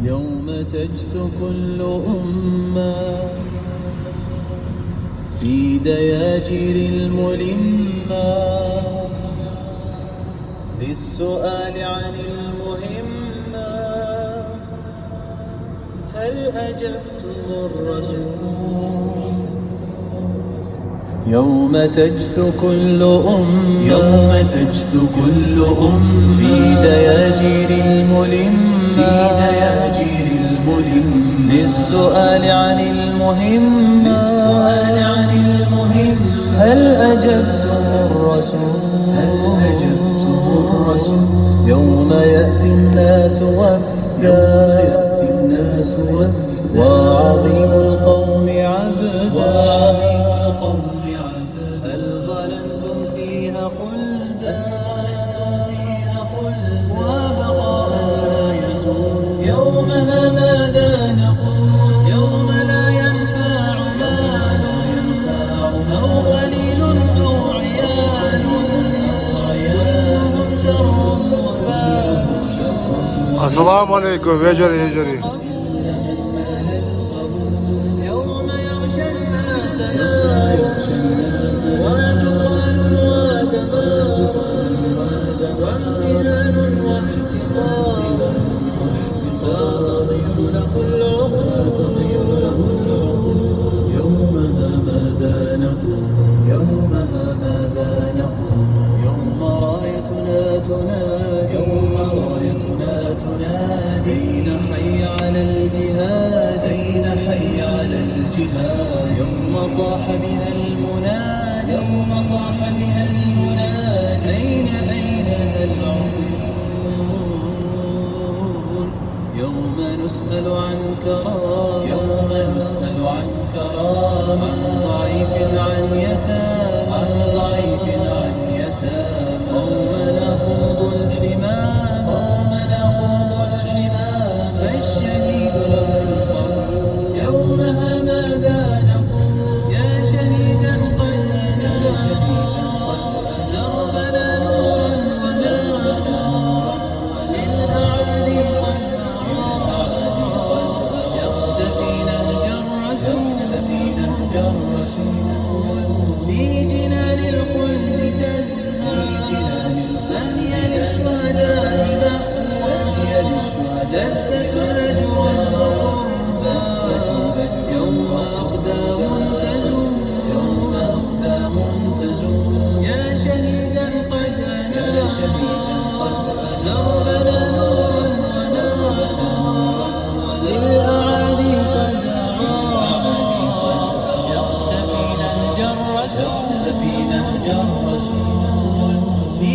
يوم تجثو كل أمة في دياجر الملمة للسؤال عن المهمة، هل أجبتم الرسول؟ يوم تجثو كل أمة في دياجر الملمة للسؤال عن المهمة، هل أجبتم الرسول؟ يوم يأتي الناس وفدا وعظيم القوم عبدا، هل ظننتم فيها خلدا وبقاء لا يزول؟ يومها ماذا نقول؟ يوم لا ينفع مال أو خليل أو عيال، كلهم شر وبال. السلام عليكم. هجري يوم يغشى الناس نار ودخان ودمار وامتهان واحتقار، فتطير له العقول. يومها ماذا نقول؟ يوم رايتنا تنادي أين حي على الجهاد، يوم صاح بها المنادي أين العقول؟ يوم نسأل عن كرامة، عن ضعيف عن يتامى، قوم نخوض الحمامة فالشهيد له القبول. يومها ماذا نقول؟ يا شهيدا قد دربنا نورا للأعادي قد يقتفي نهج الرسول في جنان الخلد تزهى، فهي للشهداء مأوى لذة نجوى وقربى. يوم أقدام تزول يا شهيدا قد أنار دربنا نورا للأعادي قد يقتفي نهج الرسول في